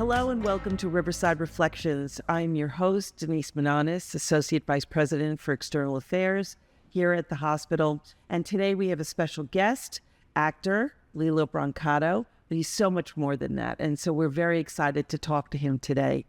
Hello and welcome to Riverside Reflections. I'm your host, Denise Associate Vice President for External Affairs here at the hospital. And today we have a special guest, actor Lillo Brancato, but he's so much more than that. And so we're very excited to talk to him today.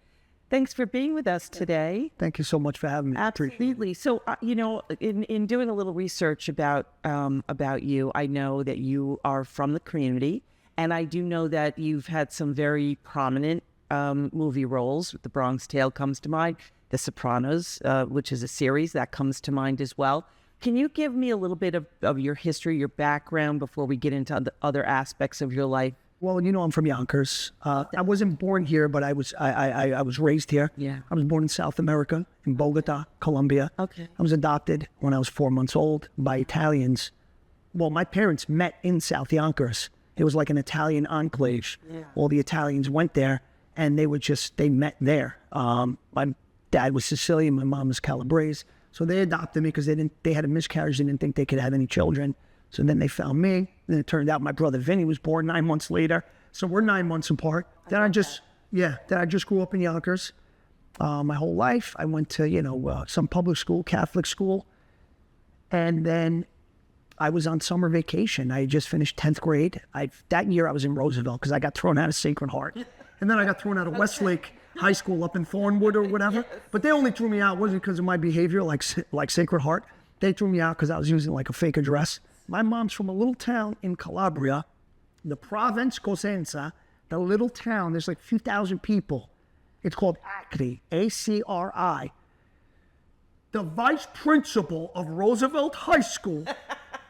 Thanks for being with us today. Thank you so much for having me. Absolutely. So, in doing a little research about you, I know that you are from the community, and I do know that you've had some very prominent movie roles. The Bronx Tale comes to mind. The Sopranos, which is a series, that comes to mind as well. Can you give me a little bit of your history, your background, before we get into the other aspects of your life? Well, I'm from Yonkers. I wasn't born here, but I was raised here. Yeah. I was born in South America, in Bogota, Colombia. Okay. I was adopted when I was 4 months old by Italians. Well, my parents met in South Yonkers. It was like an Italian enclave. Yeah. All the Italians went there, and they met there. My dad was Sicilian, my mom was Calabrese. So they adopted me because they had a miscarriage. They didn't think they could have any children. So then they found me. Then it turned out my brother Vinny was born 9 months later. So we're 9 months apart. Then I just grew up in Yonkers my whole life. I went to, some public school, Catholic school. And then I was on summer vacation. I had just finished 10th grade. That year I was in Roosevelt because I got thrown out of Sacred Heart. And then I got thrown out of Westlake High School up in Thornwood or whatever. But they only threw me out. It wasn't because of my behavior like Sacred Heart. They threw me out because I was using like a fake address. My mom's from a little town in Calabria, the province Cosenza, the little town. There's like a few thousand people. It's called Acri, A-C-R-I. The vice principal of Roosevelt High School,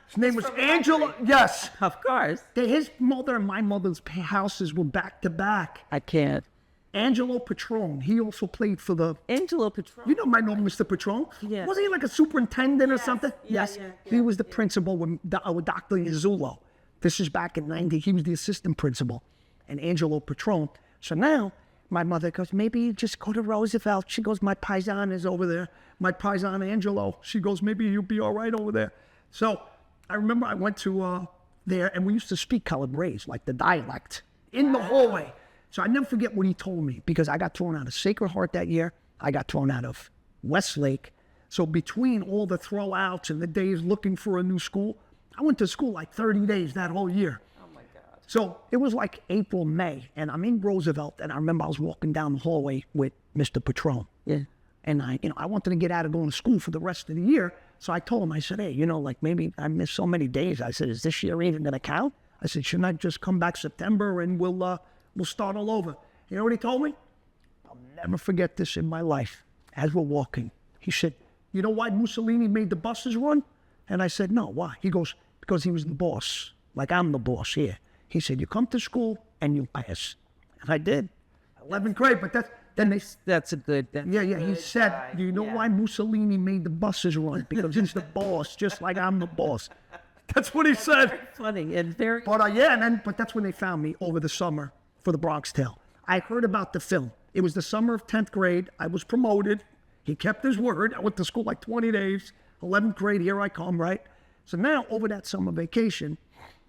his name was Angelo. Yes. Of course. His mother and my mother's houses were back to back. I can't. Angelo Patron. He also played for the... Angelo Patron. You might know Mr. Patron. Yeah. Wasn't he like a superintendent or something? Yes. He was the principal with Dr. Yazzulo. This is back in 90. He was the assistant principal. And Angelo Patron. So now my mother goes, maybe you just go to Roosevelt. She goes, my paisan is over there. My paisan Angelo. She goes, maybe you'll be all right over there. So I remember I went to there and we used to speak Calabrese, like the dialect, in the hallway. So I never forget what he told me because I got thrown out of Sacred Heart that year. I got thrown out of Westlake. So between all the throwouts and the days looking for a new school, I went to school like 30 days that whole year. Oh my God. So it was like April, May, and I'm in Roosevelt, and I remember I was walking down the hallway with Mr. Patron. Yeah. And I wanted to get out of going to school for the rest of the year. So I told him, I said, hey, maybe I missed so many days. I said, is this year even going to count? I said, shouldn't I just come back September and we'll start all over. You know what he told me? I'll never forget this in my life. As we're walking, he said, you know why Mussolini made the buses run? And I said, no, why? He goes, because he was the boss. Like I'm the boss here. He said, you come to school and you pass. And I did. 11th grade, but That's a good... He said, do you know why Mussolini made the buses run? Because he's the boss, just like I'm the boss. That's what he said. Funny and very... But that's when they found me over the summer for the Bronx Tale. I heard about the film. It was the summer of 10th grade. I was promoted. He kept his word. I went to school like 20 days. 11th grade, here I come, right? So now, over that summer vacation,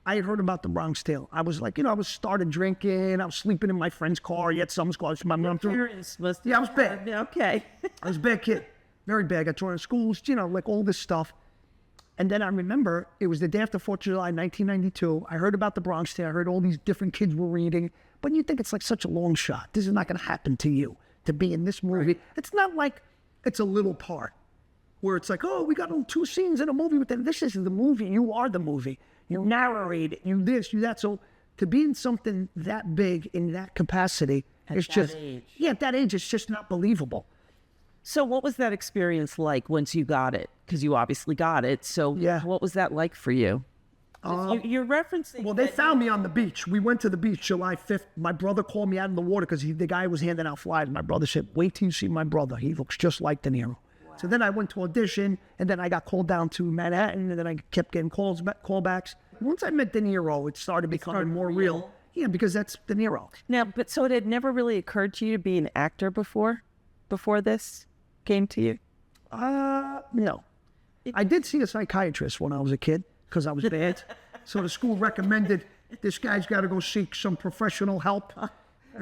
I had heard about the Bronx Tale. I was like, I was started drinking. I was sleeping in my friend's car. Yet someone's car. My mom threw. Yeah, I was bad. Okay. I was a bad kid. Very bad. I got thrown out of schools, like all this stuff. And then I remember it was the day after 4th of July, 1992. I heard about the Bronx Tale. I heard all these different kids were reading. But you think it's like such a long shot. This is not going to happen to you, to be in this movie. Right. It's not like it's a little part where it's like, oh, we got 2 scenes in a movie with them. This is the movie. You are the movie. You narrate it. You this, you that. So to be in something that big in that capacity, it's just... age. Yeah, at that age, it's just not believable. So what was that experience like once you got it? Because you obviously got it. So what was that like for you? You're referencing... Well, they found me on the beach. We went to the beach July 5th. My brother called me out in the water because the guy was handing out flyers. My brother said, wait till you see my brother. He looks just like De Niro. Wow. So then I went to audition, and then I got called down to Manhattan, and then I kept getting callbacks. Once I met De Niro, it started becoming more real. Yeah, because that's De Niro. Now, but so it had never really occurred to you to be an actor before this came to you? No. I did see a psychiatrist when I was a kid because I was bad. So the school recommended this guy's got to go seek some professional help.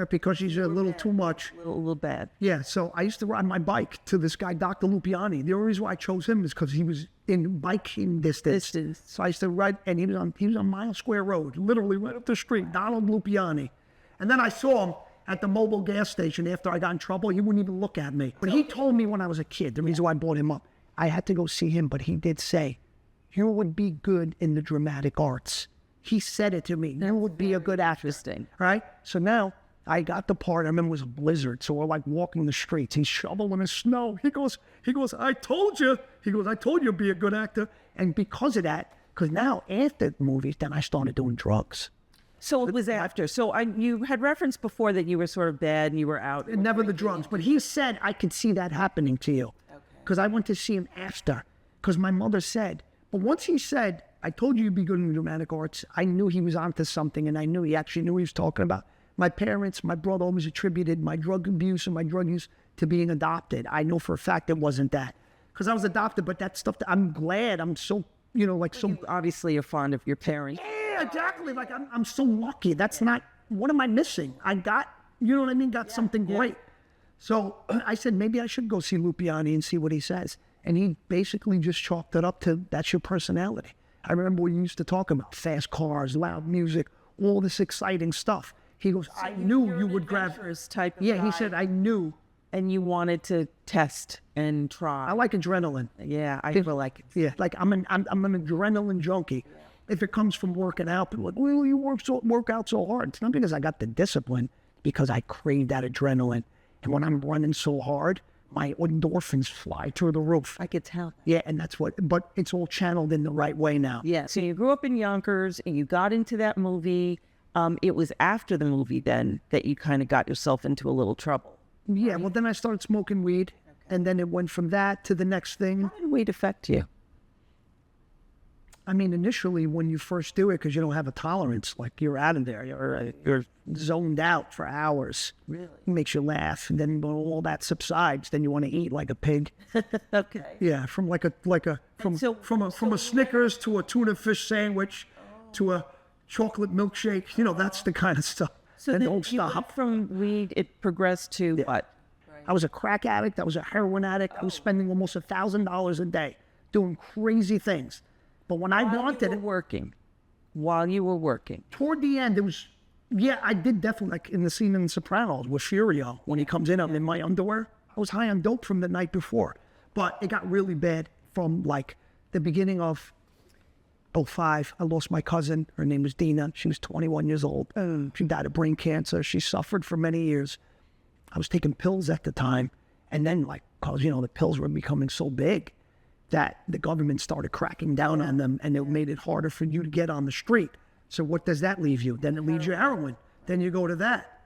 because she's a little too much. A little bad. Yeah, so I used to ride my bike to this guy, Dr. Lupiani. The only reason why I chose him is because he was in biking distance. So I used to ride, and he was on Mile Square Road, literally right up the street, Donald Lupiani. And then I saw him at the mobile gas station after I got in trouble. He wouldn't even look at me. But he told me when I was a kid, the reason why I brought him up, I had to go see him, but he did say, you would be good in the dramatic arts. He said it to me. You would be a good actor. Interesting. Right? So now I got the part. I remember it was a blizzard. So we're like walking the streets. He's shoveling the snow. He goes, I told you. He goes, I told you to be a good actor. And because of that, because now after the movies, then I started doing drugs. So it was after. So you had referenced before that you were sort of bad and you were out. And never the drugs. But he said, I could see that happening to you. Because I went to see him after. Because my mother said, but once he said, I told you you'd be good in the dramatic arts, I knew he was onto something, and I knew he actually knew what he was talking about. My parents, my brother always attributed my drug abuse and my drug use to being adopted. I know for a fact it wasn't that. Because I was adopted, but that stuff, I'm glad, I'm so, so... You obviously are fond of your parents. Yeah, exactly. Like, I'm so lucky. That's not, what am I missing? I got, you know what I mean? Got something great. So I said, maybe I should go see Lupiani and see what he says. And he basically just chalked it up to, that's your personality. I remember we used to talk about fast cars, loud music, all this exciting stuff. He goes, I knew you would grab... Type of yeah, guy. He said, I knew. And you wanted to test and try. I like adrenaline. Yeah, I feel like it. Yeah, like I'm an adrenaline junkie. Yeah. If it comes from working out, people are like, well, you work out so hard. It's not because I got the discipline, because I crave that adrenaline. And when I'm running so hard, my endorphins fly through the roof. I could tell. Yeah, and that's what, but it's all channeled in the right way now. Yeah, so you grew up in Yonkers and you got into that movie. It was after the movie then that you kind of got yourself into a little trouble. Yeah, well, then I started smoking weed, and then it went from that to the next thing. How did weed affect you? I mean, initially, when you first do it, because you don't have a tolerance, like you're out of there, you're zoned out for hours. Really? It makes you laugh, and then when all that subsides, then you want to eat like a pig. Okay. Yeah, from from a Snickers to a tuna fish sandwich, to a chocolate milkshake. That's the kind of stuff. So then then don't you stop. went from weed, it progressed to what? I was a crack addict. I was a heroin addict. I was spending almost $1,000 a day doing crazy things. But when I wanted it, while you were working, toward the end, it was, yeah, I did definitely, like in the scene in The Sopranos with Furio, when he comes in, I'm in my underwear. I was high on dope from the night before. But it got really bad from like the beginning of '05. I lost my cousin. Her name was Dina. She was 21 years old. She died of brain cancer. She suffered for many years. I was taking pills at the time. And then, like, because, the pills were becoming so big that the government started cracking down on them, and it made it harder for you to get on the street. So what does that leave you? Then it leaves you heroin. Then you go to that.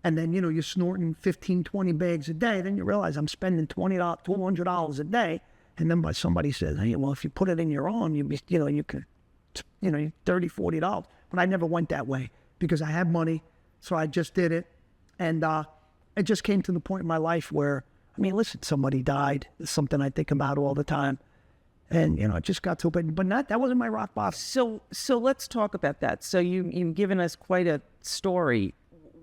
And then, you're snorting 15, 20 bags a day. Then you realize I'm spending $20, $200 a day. And then somebody says, hey, well, if you put it in your arm, you can, $30, $40. But I never went that way because I had money. So I just did it. And it just came to the point in my life where, I mean, listen, somebody died. It's something I think about all the time. And, it just got to a point, but that wasn't my rock bottom. So let's talk about that. So you've given us quite a story.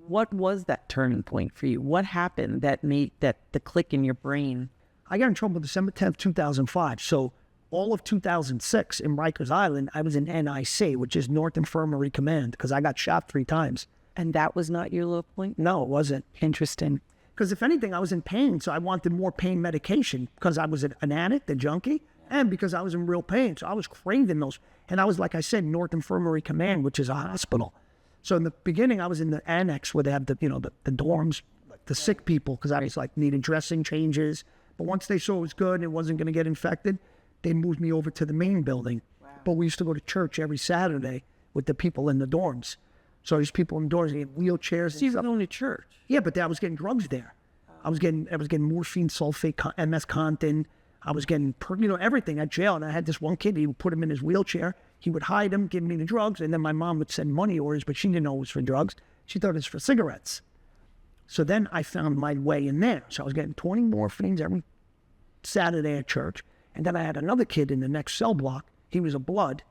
What was that turning point for you? What happened that made the click in your brain? I got in trouble December 10th, 2005. So all of 2006 in Rikers Island, I was in NIC, which is North Infirmary Command, because I got shot 3 times. And that was not your low point? No, it wasn't. Interesting. Because if anything, I was in pain, so I wanted more pain medication because I was an addict, a junkie, and because I was in real pain. So I was craving those. And I was, like I said, North Infirmary Command, which is a hospital. So in the beginning, I was in the annex where they have the dorms, like the sick people, because I was like needing dressing changes. But once they saw it was good and it wasn't going to get infected, they moved me over to the main building. Wow. But we used to go to church every Saturday with the people in the dorms. So these people in the dorms, they had wheelchairs. So you were going to church? Yeah, but I was getting drugs there. I was getting morphine, sulfate, MS Contin. I was getting, everything at jail. And I had this one kid, he would put him in his wheelchair. He would hide him, give me the drugs. And then my mom would send money orders, but she didn't know it was for drugs. She thought it was for cigarettes. So then I found my way in there. So I was getting 20 morphines every Saturday at church. And then I had another kid in the next cell block. He was a blood,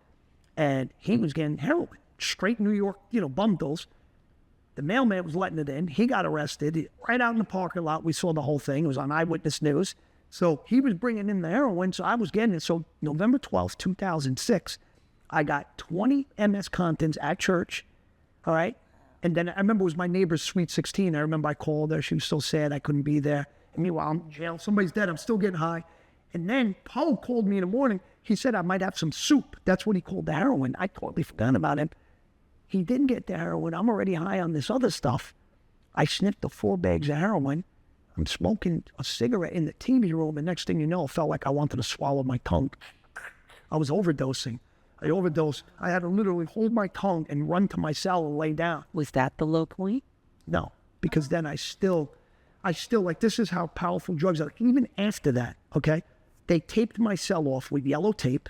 and he was getting heroin, straight New York, bundles. The mailman was letting it in. He got arrested right out in the parking lot. We saw the whole thing. It was on Eyewitness News. So he was bringing in the heroin. So I was getting it. So November 12th, 2006, I got 20 MS Contents at church. All right. And then I remember it was my neighbor's Sweet 16. I remember I called her. She was so sad I couldn't be there. And meanwhile, I'm in jail. Somebody's dead. I'm still getting high. And then Poe called me in the morning. He said I might have some soup. That's what he called the heroin. I totally forgot about him. He didn't get the heroin. I'm already high on this other stuff. I sniffed the 4 bags of heroin. I'm smoking a cigarette in the TV room. And next thing you know, it felt like I wanted to swallow my tongue. I was overdosing. I overdosed. I had to literally hold my tongue and run to my cell and lay down. Was that the low point? No, because then I still, like, this is how powerful drugs are. Even after that, okay, they taped my cell off with yellow tape.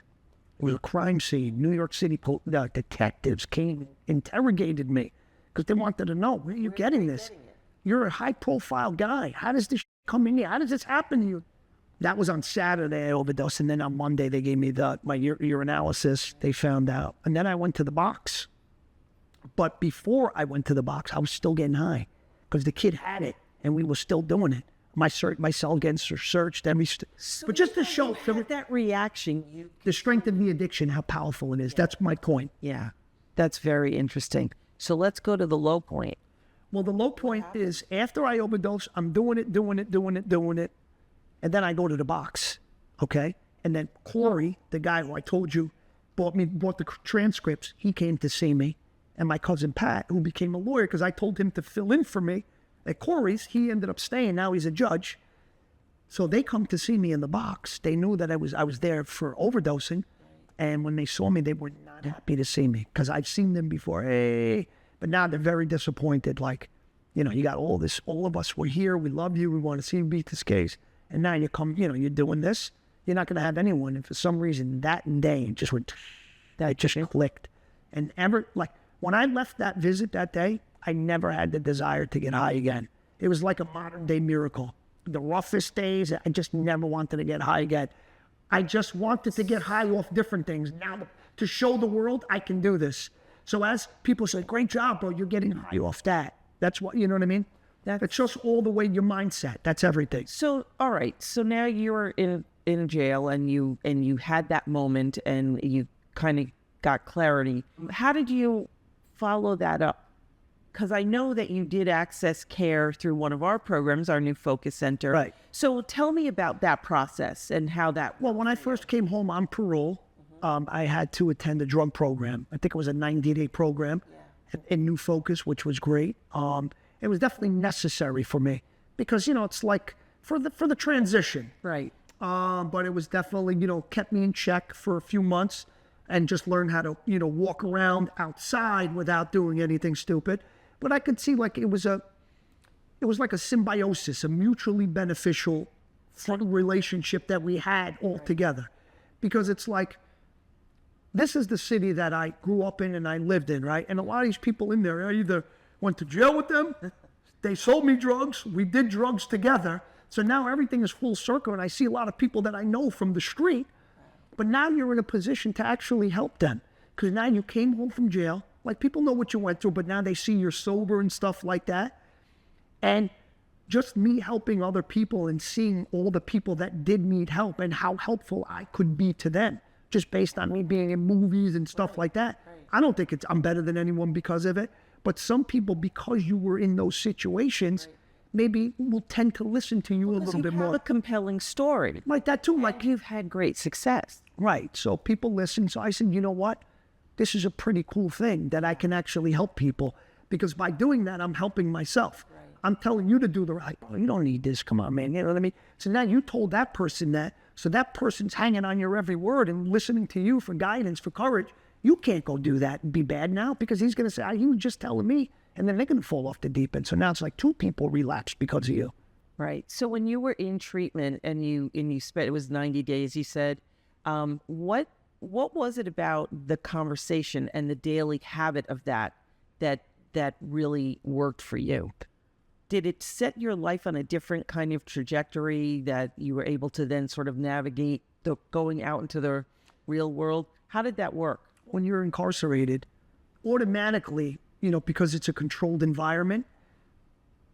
It was a crime scene. New York City detectives came, interrogated me because they wanted to know, where are you getting this? You're a high-profile guy. How does this come in here? How does this happen to you? That was on Saturday, I overdosed, and then on Monday they gave me my urinalysis. They found out. And then I went to the box. But before I went to the box, I was still getting high because the kid had it, and we were still doing it. My cell gets searched. But just to show that reaction, the strength of the addiction, how powerful it is. That's my point. Yeah, that's very interesting. So let's go to the low point. Well, the low point is after I overdose, I'm doing it. And then I go to the box, okay? And then Corey, the guy who I told you bought the transcripts, he came to see me. And my cousin Pat, who became a lawyer, because I told him to fill in for me at Corey's, he ended up staying. Now he's a judge. So they come to see me in the box. They knew that I was there for overdosing. And when they saw me, they were not happy to see me because I've seen them before. Hey, but now they're very disappointed. Like, you know, you got all this, all of us, we're here, we love you, we want to see you beat this case. And now you come, you know, you're doing this, you're not going to have anyone. And for some reason, that day, it just clicked. And like, when I left that visit that day, I never had the desire to get high again. It was like a modern day miracle. The roughest days, I just never wanted to get high again. I just wanted to get high off different things. Now, to show the world I can do this. So as people say, great job, bro, you're getting high off that. That's what, you know what I mean? It's just all the way your mindset. That's everything. So, all right. So now you're in jail and you had that moment and you kind of got clarity. How did you follow that up? Because I know that you did access care through one of our programs, our new focus center. Right. So tell me about that process and how that. Well, when I first came home on parole, I had to attend a drug program. I think it was a 90-day program in New Focus, which was great. It was definitely necessary for me because, you know, it's like for the transition. Right. But it was definitely, you know, kept me in check for a few months and just learned how to, you know, walk around outside without doing anything stupid. But I could see like it was like a symbiosis, a mutually beneficial relationship that we had all together. Because it's like, this is the city that I grew up in and I lived in, right? And a lot of these people in there, I either went to jail with them, they sold me drugs, we did drugs together. So now everything is full circle and I see a lot of people that I know from the street, but now you're in a position to actually help them. Because now you came home from jail, like people know what you went through, but now they see you're sober and stuff like that. And just me helping other people and seeing all the people that did need help and how helpful I could be to them, just based on me being in movies and stuff like that. I don't think I'm better than anyone because of it. But some people, because you were in those situations, maybe will tend to listen to you a little bit more. You have a compelling story. Like that too. Like you've had great success. Right. So people listen. So I said, you know what? This is a pretty cool thing that I can actually help people. Because by doing that, I'm helping myself. Right. I'm telling you to do the right. Oh, you don't need this. Come on, man. You know what I mean? So now you told that person that. So that person's hanging on your every word and listening to you for guidance, for courage. You can't go do that and be bad now because he's going to say, he was just telling me. And then they're going to fall off the deep end. So now it's like 2 people relapsed because of you. Right. So when you were in treatment and you spent, it was 90 days, you said, what was it about the conversation and the daily habit of that really worked for you? Did it set your life on a different kind of trajectory that you were able to then sort of navigate going out into the real world? How did that work? When you're incarcerated, automatically because it's a controlled environment,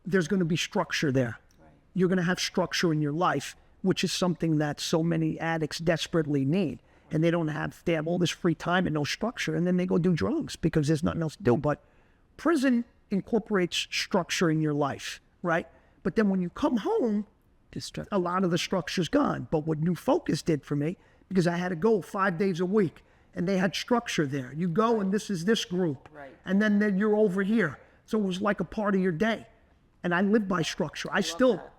there's going to be structure there. Right. You're going to have structure in your life, which is something that so many addicts desperately need. And they have all this free time and no structure, and then they go do drugs because there's nothing else to do. But prison incorporates structure in your life, right? But then when you come home, a lot of the structure's gone. But what New Focus did for me, because I had to go 5 days a week, and they had structure there. You go, and this is this group, right. And then you're over here. So it was like a part of your day. And I live by structure.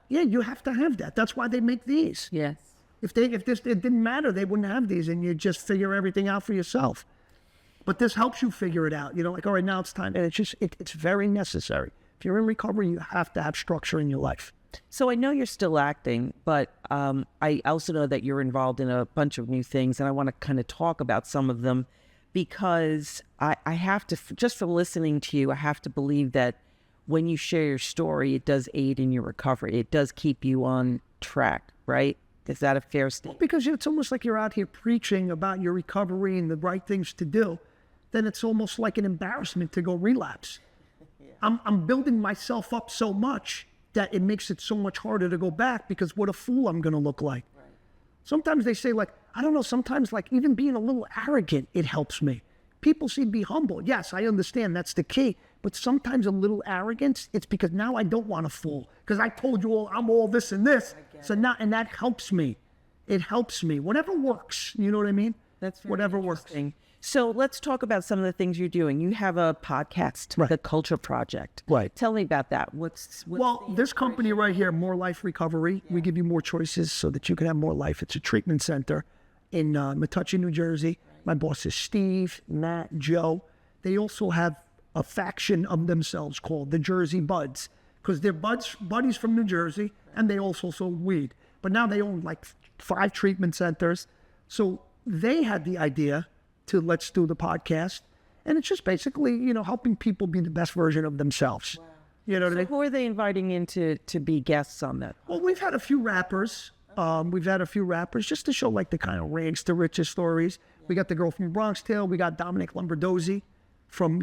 You have to have that. That's why they make these. Yes. If it didn't matter, they wouldn't have these, and you just figure everything out for yourself. But this helps you figure it out. Like, all right, now it's time. And it's very necessary. If you're in recovery, you have to have structure in your life. So I know you're still acting, but I also know that you're involved in a bunch of new things, and I want to kind of talk about some of them because I have to, just from listening to you, I have to believe that when you share your story, it does aid in your recovery. It does keep you on track, right? Is that a fair statement? Because it's almost like you're out here preaching about your recovery and the right things to do. Then it's almost like an embarrassment to go relapse. Yeah. I'm building myself up so much that it makes it so much harder to go back because what a fool I'm going to look like. Right. Sometimes they say, like, I don't know, sometimes like even being a little arrogant, it helps me. People say be humble. Yes, I understand that's the key. But sometimes a little arrogance, it's because now I don't want to fool. Because I told you all I'm all this and this. So now, and that helps me. It helps me. Whatever works. You know what I mean? That's very whatever works. So let's talk about some of the things you're doing. You have a podcast, right. The Culture Project. Right. Tell me about that. Well, this company right here, More Life Recovery, we give you more choices so that you can have more life. It's a treatment center in Metuchen, New Jersey. Right. My boss is Steve, Matt, Joe. They also have a faction of themselves called the Jersey Buds, because they're buddies from New Jersey, and they also sold weed. But now they own like 5 treatment centers. So they had the idea to let's do the podcast. And it's just basically, helping people be the best version of themselves. Wow. You know what I mean? Who are they inviting in to be guests on that? Well, we've had a few rappers. Just to show like the kind of rags to riches stories. Yeah. We got the girl from Bronx Tale. We got Dominic Lombardozzi.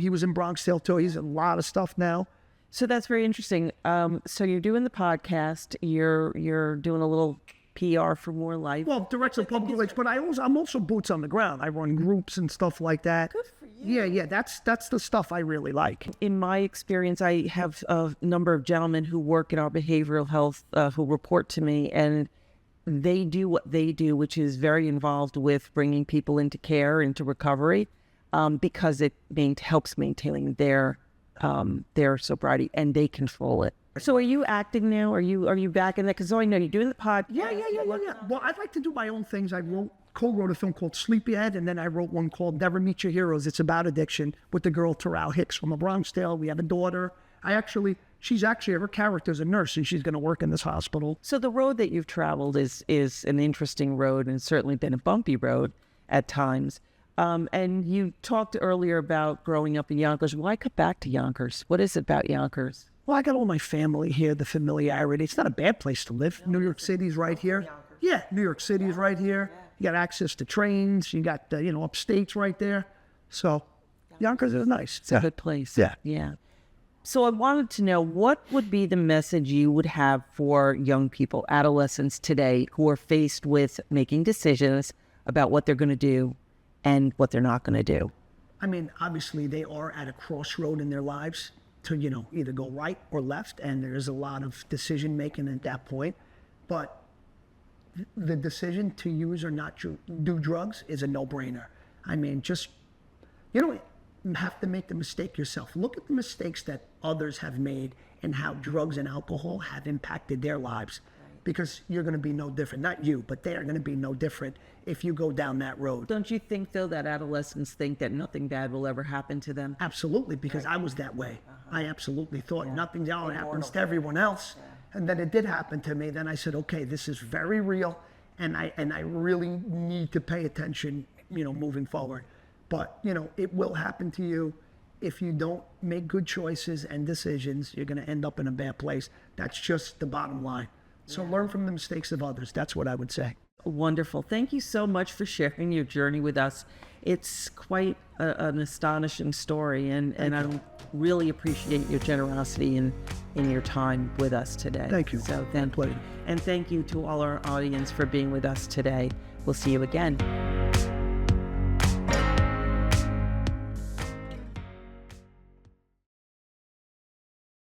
He was in Bronx Tale too. He's in a lot of stuff now. So that's very interesting. So you're doing the podcast. You're doing a little PR for More Life. Well, director of public relations, but I'm also boots on the ground. I run groups and stuff like that. Good for you. Yeah. That's the stuff I really like. In my experience, I have a number of gentlemen who work in our behavioral health who report to me, and they do what they do, which is very involved with bringing people into care, into recovery. Because it helps maintaining their sobriety, and they control it. So are you acting now? Are you back in that? Because I know you're doing the pod. Yeah. Well, I'd like to do my own things. I co-wrote a film called Sleepyhead, and then I wrote one called Never Meet Your Heroes. It's about addiction with the girl Terrell Hicks from a Bronx Tale. We have a daughter. Her character's a nurse, and she's going to work in this hospital. So the road that you've traveled is an interesting road, and certainly been a bumpy road at times. And you talked earlier about growing up in Yonkers. Why come back to Yonkers? What is it about Yonkers? Well, I got all my family here, the familiarity. It's not a bad place to live. New York City's right here. Yeah, New York City's right here. You got access to trains. You got, upstate's right there. So Yonkers is nice. It's a good place. Yeah. So I wanted to know, what would be the message you would have for young people, adolescents today, who are faced with making decisions about what they're going to do and what they're not going to do? I mean, obviously they are at a crossroad in their lives to, either go right or left, and there's a lot of decision making at that point. But the decision to use or not do drugs is a no-brainer. I mean, you don't have to make the mistake yourself. Look at the mistakes that others have made and how drugs and alcohol have impacted their lives. Because you're going to be no different. Not you, but they are going to be no different if you go down that road. Don't you think, though, that adolescents think that nothing bad will ever happen to them? Absolutely, because I was that way. I absolutely thought nothing happens to everyone else. And then it did happen to me. Then I said, okay, this is very real, and I really need to pay attention, moving forward. But, it will happen to you. If you don't make good choices and decisions, you're going to end up in a bad place. That's just the bottom line. So learn from the mistakes of others. That's what I would say. Wonderful. Thank you so much for sharing your journey with us. It's quite an astonishing story, and I really appreciate your generosity in your time with us today. Thank you. So My pleasure. and thank you to all our audience for being with us today. We'll see you again.